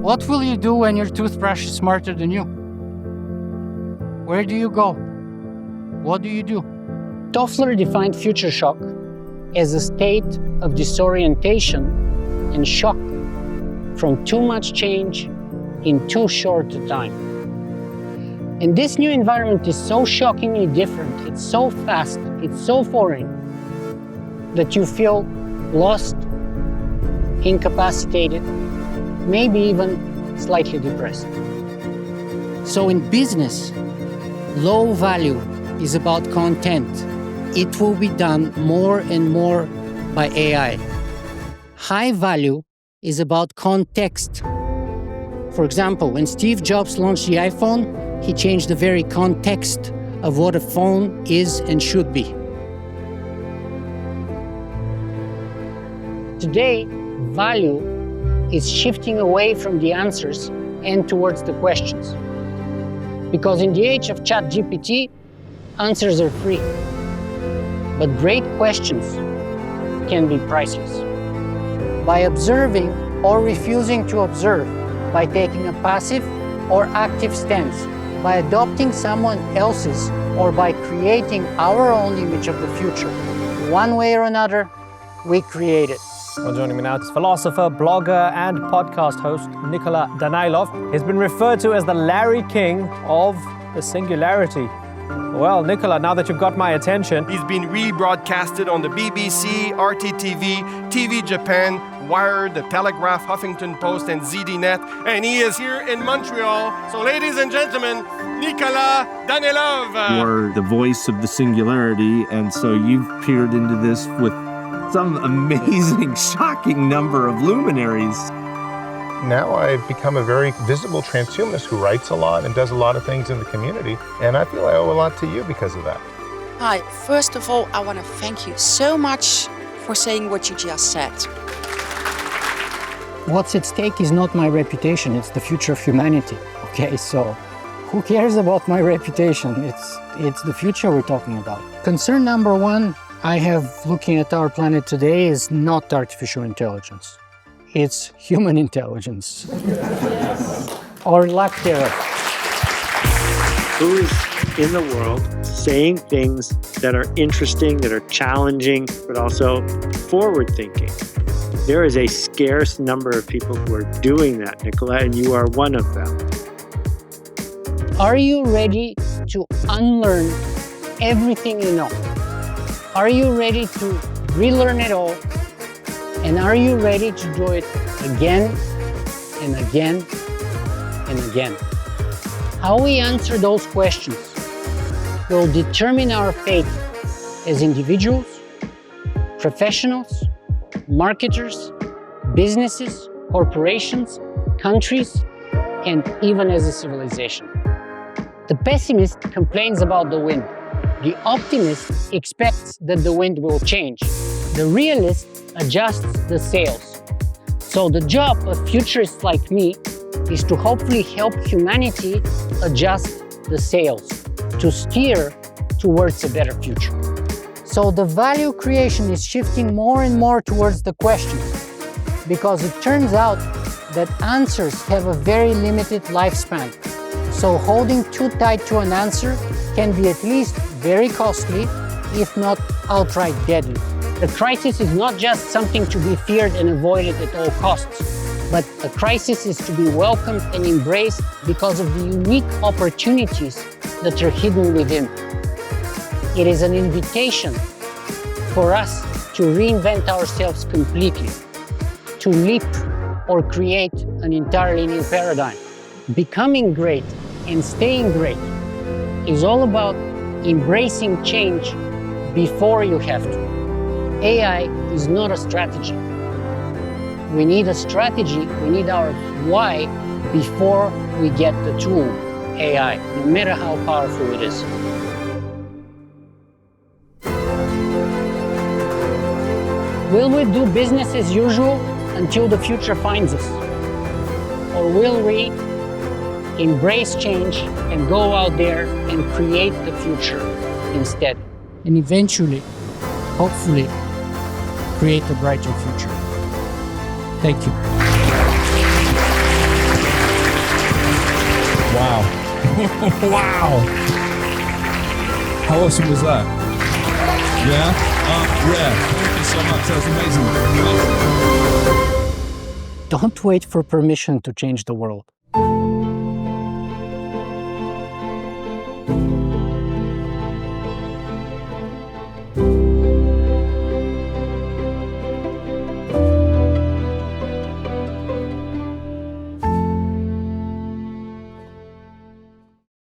What will you do when your toothbrush is smarter than you? Where do you go? What do you do? Toffler defined future shock as a state of disorientation and shock from too much change in too short a time. And this new environment is so shockingly different, it's so fast, it's so foreign, that you feel lost, incapacitated, maybe even slightly depressed. So in business, low value is about content. It will be done more and more by AI. High value is about context. For example, when Steve Jobs launched the iPhone, he changed the very context of what a phone is and should be. Today, value is shifting away from the answers and towards the questions. Because in the age of ChatGPT, answers are free. But great questions can be priceless. By observing or refusing to observe, by taking a passive or active stance, by adopting someone else's, or by creating our own image of the future, one way or another, we create it. Well, joining me now is philosopher, blogger, and podcast host Nikola Danaylov. He's been referred to as the Larry King of the Singularity. Well, Nikola, now that you've got my attention... He's been rebroadcasted on the BBC, RTTV, TV Japan, Wired, The Telegraph, Huffington Post, and ZDNet. And he is here in Montreal. So, ladies and gentlemen, Nikola Danaylov. You're the voice of the Singularity, and so you've peered into this with some amazing, shocking number of luminaries. Now I've become a very visible transhumanist who writes a lot and does a lot of things in the community, and I feel I owe a lot to you because of that. Hi, first of all, I want to thank you so much for saying what you just said. What's at stake is not my reputation, it's the future of humanity. Okay, so who cares about my reputation? It's the future we're talking about. Concern number one I have looking at our planet today is not artificial intelligence. It's human intelligence. Or lack thereof. Who is in the world saying things that are interesting, that are challenging, but also forward-thinking? There is a scarce number of people who are doing that, Nikola, and you are one of them. Are you ready to unlearn everything you know? Are you ready to relearn it all? And are you ready to do it again and again and again? How we answer those questions will determine our fate as individuals, professionals, marketers, businesses, corporations, countries, and even as a civilization. The pessimist complains about the wind. The optimist expects that the wind will change. The realist adjusts the sails. So the job of futurists like me is to hopefully help humanity adjust the sails, to steer towards a better future. So the value creation is shifting more and more towards the questions, because it turns out that answers have a very limited lifespan. So holding too tight to an answer can be at least very costly, if not outright deadly. The crisis is not just something to be feared and avoided at all costs, but a crisis is to be welcomed and embraced because of the unique opportunities that are hidden within. It is an invitation for us to reinvent ourselves completely, to leap or create an entirely new paradigm. Becoming great and staying great is all about embracing change before you have to. AI is not a strategy. We need a strategy, we need our why before we get the tool, AI, no matter how powerful it is. Will we do business as usual until the future finds us? Or will we embrace change and go out there and create the future instead? And eventually, hopefully, create a brighter future. Thank you. Wow. How awesome was that? Yeah? Thank you so much. That was amazing. Don't wait for permission to change the world.